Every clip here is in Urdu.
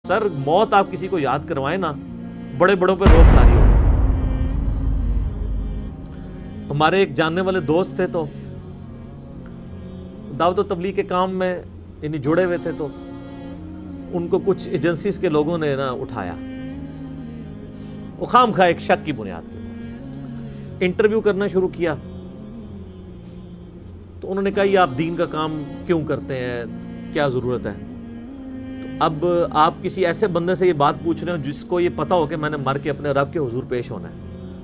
سر موت آپ کسی کو یاد کروائیں نا، بڑے بڑوں پہ روک طاری ہو۔ ہمارے ایک جاننے والے دوست تھے، تو دعوت و تبلیغ کے کام میں یعنی جڑے ہوئے تھے، تو ان کو کچھ ایجنسیز کے لوگوں نے نا اٹھایا، وہ خام خواہ ایک شک کی بنیاد پہ انٹرویو کرنا شروع کیا۔ تو انہوں نے کہا یہ آپ دین کا کام کیوں کرتے ہیں، کیا ضرورت ہے؟ تو اب آپ کسی ایسے بندے سے یہ بات پوچھ رہے ہو جس کو یہ پتا ہو کہ میں نے مر کے اپنے رب کے حضور پیش ہونا ہے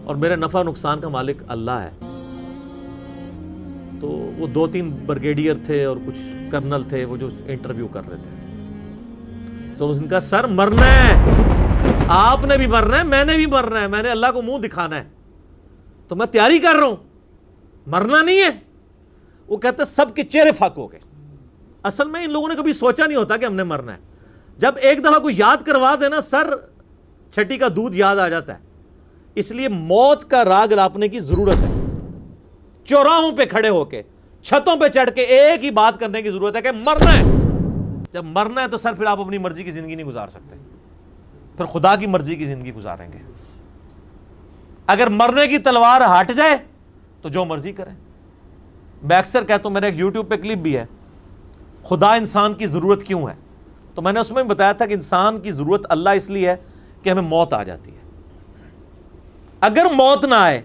اور میرے نفع نقصان کا مالک اللہ ہے۔ تو وہ 2-3 بریگیڈیئر تھے اور کچھ کرنل تھے، وہ جو انٹرویو کر رہے تھے۔ تو اس نے کہا سر مرنا ہے، آپ نے بھی مرنا ہے، میں نے بھی مرنا ہے، میں نے اللہ کو منہ دکھانا ہے، تو میں تیاری کر رہا ہوں، مرنا نہیں ہے۔ وہ کہتے سب کے چہرے فاق ہو گئے۔ اصل میں ان لوگوں نے کبھی سوچا نہیں ہوتا کہ ہم نے مرنا ہے۔ جب ایک دفعہ کوئی یاد کروا دینا، سر چھٹی کا دودھ یاد آ جاتا ہے۔ اس لیے موت کا راگ لاپنے کی ضرورت ہے۔ چوراہوں پہ کھڑے ہو کے، چھتوں پہ چڑھ کے ایک ہی بات کرنے کی ضرورت ہے کہ مرنا ہے۔ جب مرنا ہے تو سر پھر آپ اپنی مرضی کی زندگی نہیں گزار سکتے، پھر خدا کی مرضی کی زندگی گزاریں گے۔ اگر مرنے کی تلوار ہٹ جائے تو جو مرضی کریں۔ میں اکثر کہتا ہوں، میرا ایک یوٹیوب پہ کلپ بھی ہے، خدا انسان کی ضرورت کیوں ہے؟ تو میں نے اس میں بتایا تھا کہ انسان کی ضرورت اللہ اس لیے ہے کہ ہمیں موت آ جاتی ہے۔ اگر موت نہ آئے،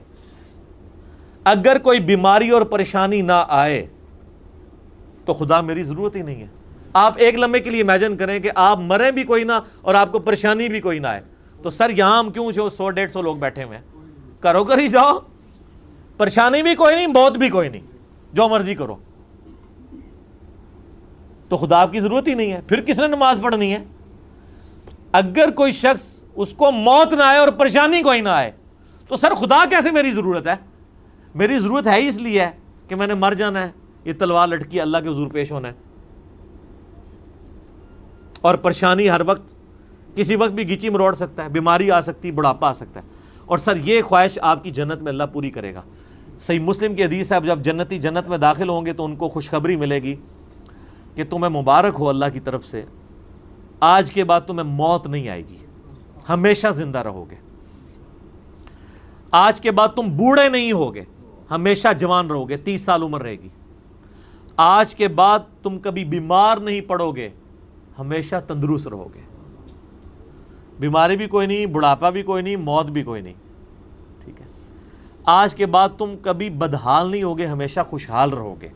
اگر کوئی بیماری اور پریشانی نہ آئے تو خدا میری ضرورت ہی نہیں ہے۔ آپ ایک لمحے کے لیے امیجن کریں کہ آپ مریں بھی کوئی نہ اور آپ کو پریشانی بھی کوئی نہ آئے، تو سر یہاں ہم کیوں 100-150 لوگ بیٹھے ہوئے ہیں؟ کرو کر ہی جاؤ، پریشانی بھی کوئی نہیں، موت بھی کوئی نہیں، جو مرضی کرو۔ تو خدا آپ کی ضرورت ہی نہیں ہے، پھر کس نے نماز پڑھنی ہے؟ اگر کوئی شخص اس کو موت نہ آئے اور پریشانی کوئی نہ آئے تو سر خدا کیسے میری ضرورت ہے؟ میری ضرورت ہے ہی اس لیے ہے کہ میں نے مر جانا ہے، یہ تلوار لٹکی اللہ کے حضور پیش ہونا ہے۔ اور پریشانی ہر وقت کسی وقت بھی گیچی مروڑ سکتا ہے، بیماری آ سکتی، بڑھاپا آ سکتا ہے۔ اور سر یہ خواہش آپ کی جنت میں اللہ پوری کرے گا۔ صحیح مسلم کی حدیث ہے، جب جنتی جنت میں داخل ہوں گے تو ان کو خوشخبری ملے گی کہ تمہیں مبارک ہو اللہ کی طرف سے، آج کے بعد تمہیں موت نہیں آئے گی، ہمیشہ زندہ رہو گے۔ آج کے بعد تم بوڑھے نہیں ہوگے، ہمیشہ جوان رہو گے، 30 سال عمر رہے گی۔ آج کے بعد تم کبھی بیمار نہیں پڑو گے، ہمیشہ تندرست رہو گے۔ بیماری بھی کوئی نہیں، بڑھاپا بھی کوئی نہیں، موت بھی کوئی نہیں، ٹھیک ہے۔ آج کے بعد تم کبھی بدحال نہیں ہوگے، ہمیشہ خوشحال رہو گے۔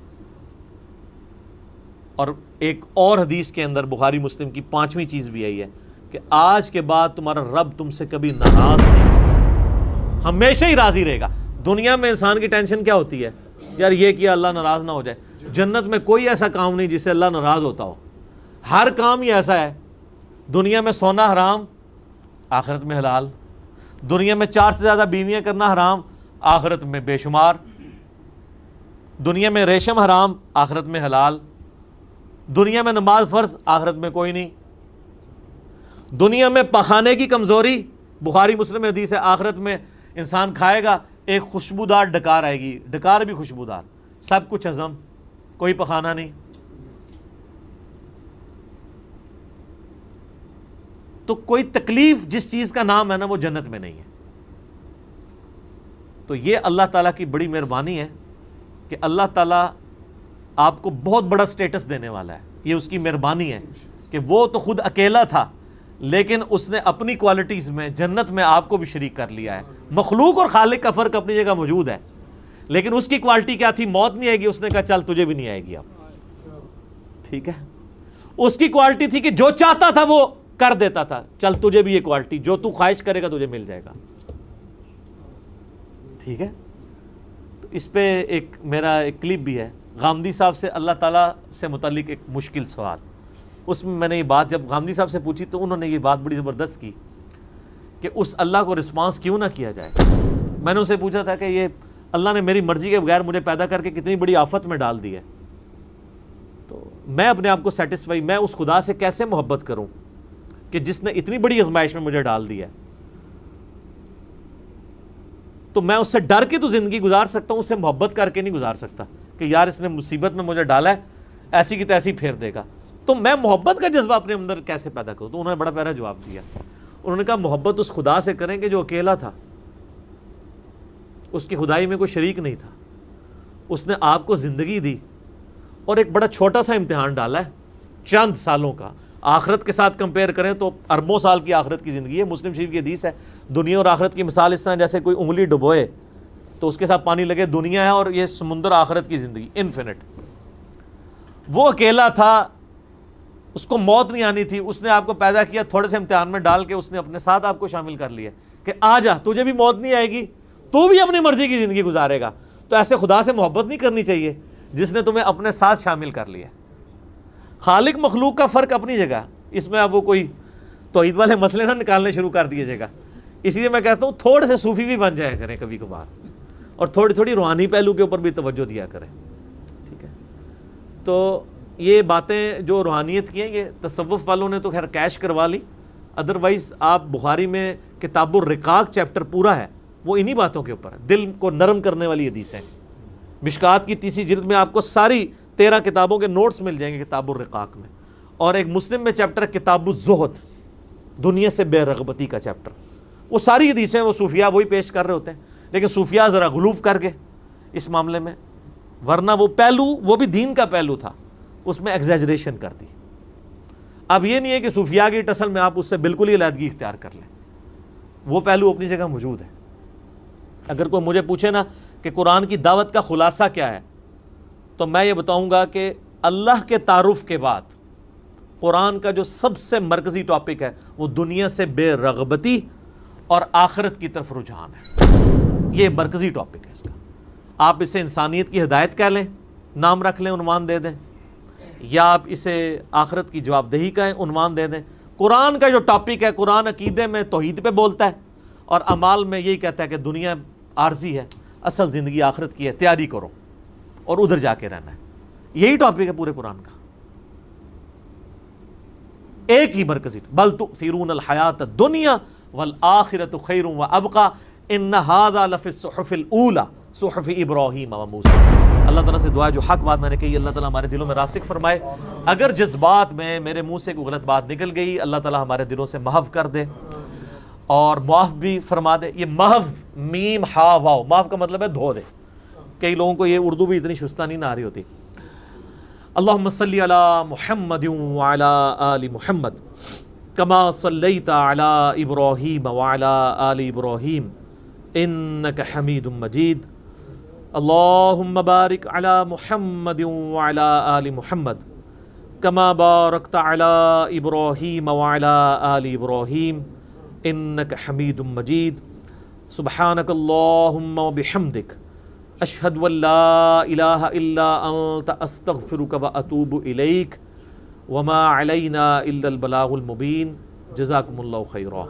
اور ایک اور حدیث کے اندر بخاری مسلم کی 5ویں چیز بھی آئی ہے کہ آج کے بعد تمہارا رب تم سے کبھی ناراض نہیں ہوگا، ہمیشہ ہی راضی رہے گا۔ دنیا میں انسان کی ٹینشن کیا ہوتی ہے؟ یار یہ کیا اللہ ناراض نہ ہو جائے۔ جنت میں کوئی ایسا کام نہیں جس سے اللہ ناراض ہوتا ہو، ہر کام ہی ایسا ہے۔ دنیا میں سونا حرام، آخرت میں حلال۔ دنیا میں 4 سے زیادہ بیویاں کرنا حرام، آخرت میں بے شمار۔ دنیا میں ریشم حرام، آخرت میں حلال۔ دنیا میں نماز فرض، آخرت میں کوئی نہیں۔ دنیا میں پخانے کی کمزوری، بخاری مسلم حدیث ہے، آخرت میں انسان کھائے گا ایک خوشبودار ڈکار آئے گی، ڈکار بھی خوشبودار، سب کچھ ہضم، کوئی پخانا نہیں۔ تو کوئی تکلیف جس چیز کا نام ہے نا وہ جنت میں نہیں ہے۔ تو یہ اللہ تعالیٰ کی بڑی مہربانی ہے کہ اللہ تعالیٰ آپ کو بہت بڑا سٹیٹس دینے والا ہے۔ یہ اس کی مہربانی ہے کہ وہ تو خود اکیلا تھا لیکن اس نے اپنی کوالٹیز میں جنت میں آپ کو بھی شریک کر لیا ہے۔ مخلوق اور خالق کا فرق اپنی جگہ موجود ہے، لیکن اس کی کوالٹی کیا تھی؟ موت نہیں آئے گی، اس نے کہا چل تجھے بھی نہیں آئے گی اب، ٹھیک ہے۔ اس کی کوالٹی تھی کہ جو چاہتا تھا وہ کر دیتا تھا، چل تجھے بھی یہ کوالٹی، جو تو خواہش کرے گا تجھے مل جائے گا، ٹھیک ہے۔ تو اس پہ ایک میرا ایک کلپ بھی ہے غامدی صاحب سے اللہ تعالیٰ سے متعلق ایک مشکل سوال۔ اس میں نے یہ بات جب غامدی صاحب سے پوچھی تو انہوں نے یہ بات بڑی زبردست کی کہ اس اللہ کو رسپانس کیوں نہ کیا جائے۔ میں نے اسے پوچھا تھا کہ یہ اللہ نے میری مرضی کے بغیر مجھے پیدا کر کے کتنی بڑی آفت میں ڈال دی ہے، تو میں اپنے آپ کو سیٹسفائی، میں اس خدا سے کیسے محبت کروں کہ جس نے اتنی بڑی آزمائش میں مجھے ڈال دیا ہے؟ تو میں اس سے ڈر کے تو زندگی گزار سکتا ہوں، اس سے محبت کر کے نہیں گزار سکتا کہ یار اس نے مصیبت میں مجھے ڈالا ہے، ایسی کی تیسی پھیر دے گا۔ تو میں محبت کا جذبہ اپنے اندر کیسے پیدا کروں؟ تو انہوں نے بڑا پیارا جواب دیا. انہوں نے کہا محبت اس خدا سے کریں کہ جو اکیلا تھا, اس کی خدائی میں کوئی شریک نہیں تھا, اس نے آپ کو زندگی دی اور ایک بڑا چھوٹا سا امتحان ڈالا ہے چند سالوں کا. آخرت کے ساتھ کمپیئر کریں تو اربوں سال کی آخرت کی زندگی ہے. مسلم شریف کی حدیث ہے, دنیا اور آخرت کی مثال اس طرح جیسے کوئی انگلی ڈبوئے تو اس کے ساتھ پانی لگے. دنیا ہے اور یہ سمندر آخرت کی زندگی, انفینٹ. وہ اکیلا تھا, اس کو موت نہیں آنی تھی, اس نے آپ کو پیدا کیا, تھوڑے سے امتحان میں ڈال کے اس نے اپنے ساتھ آپ کو شامل کر لیا کہ آ جا, تجھے بھی موت نہیں آئے گی, تو بھی اپنی مرضی کی زندگی گزارے گا. تو ایسے خدا سے محبت نہیں کرنی چاہیے جس نے تمہیں اپنے ساتھ شامل کر لیا. خالق مخلوق کا فرق اپنی جگہ, اس میں اب وہ کوئی توحید والے مسئلے نہ نکالنے شروع کر دیجیے گا. اس لیے میں کہتا ہوں تھوڑے سے صوفی بھی بن جایا کریں کبھی کبھار, اور تھوڑی تھوڑی روحانی پہلو کے اوپر بھی توجہ دیا کریں. ٹھیک ہے, تو یہ باتیں جو روحانیت کی ہیں یہ تصوف والوں نے تو خیر کیش کروا لی, ادروائز آپ بخاری میں کتاب الرقاق چیپٹر پورا ہے وہ انہی باتوں کے اوپر ہے. دل کو نرم کرنے والی حدیثیں. مشکات کی 30 جلد میں آپ کو ساری 13 کتابوں کے نوٹس مل جائیں گے کتاب الرقاق میں, اور ایک مسلم میں چیپٹر کتاب الزہد, دنیا سے بے رغبتی کا چیپٹر. وہ ساری حدیثیں وہ صوفیاء وہی پیش کر رہے ہوتے ہیں, لیکن صوفیاء ذرا غلوف کر گئے اس معاملے میں, ورنہ وہ پہلو وہ بھی دین کا پہلو تھا, اس میں ایگزیجریشن کر دی. اب یہ نہیں ہے کہ صوفیاء کی ٹسل میں آپ اس سے بالکل ہی علیحدگی اختیار کر لیں, وہ پہلو اپنی جگہ موجود ہے. اگر کوئی مجھے پوچھے نا کہ قرآن کی دعوت کا خلاصہ کیا ہے, تو میں یہ بتاؤں گا کہ اللہ کے تعارف کے بعد قرآن کا جو سب سے مرکزی ٹاپک ہے وہ دنیا سے بے رغبتی اور آخرت کی طرف رجحان ہے. یہ مرکزی ٹاپک ہے اس کا. آپ اسے انسانیت کی ہدایت کہہ لیں, نام رکھ لیں, عنوان دے دیں, یا آپ اسے آخرت کی جواب دہی کا عنوان دے دیں. قرآن کا جو ٹاپک ہے, قرآن عقیدے میں توحید پہ بولتا ہے اور اعمال میں یہی کہتا ہے کہ دنیا عارضی ہے, اصل زندگی آخرت کی ہے, تیاری کرو اور ادھر جا کے رہنا ہے. یہی ٹاپک ہے پورے قرآن کا, ایک ہی مرکزی. بل تؤثرون الحیات الدنیا والآخرۃ خیر وابقی ان ھذا لفی الصحف الاولی صحف ابراہیم و موسیٰ. اللہ تعالیٰ سے دعا ہے جو حق بات میں نے کہی اللہ تعالیٰ ہمارے دلوں میں راسخ فرمائے. اگر جذبات میں میرے منہ سے کوئی غلط بات نکل گئی اللہ تعالیٰ ہمارے دلوں سے محو کر دے اور معاف بھی فرما دے. یہ محو میم ہا واو, معاف کا مطلب ہے دھو دے. کئی لوگوں کو یہ اردو بھی اتنی شستہ نہیں نہ آ رہی ہوتی. اللہم صلی علی محمد وعلی آل محمد کما صلیت علی ابراہیم وعلی آل ابراہیم انک حمید مجید. اللہم بارک علی محمد وعلی آل محمد کما بارکت علی ابراہیم وعلی آل ابراہیم انک حمید مجید. سبحانک اللہم وبحمدک اشہد ان لا الہ الا انت استغفرک واتوب الیک وما علینا الا البلاغ المبین. جزاکم اللہ خیرا.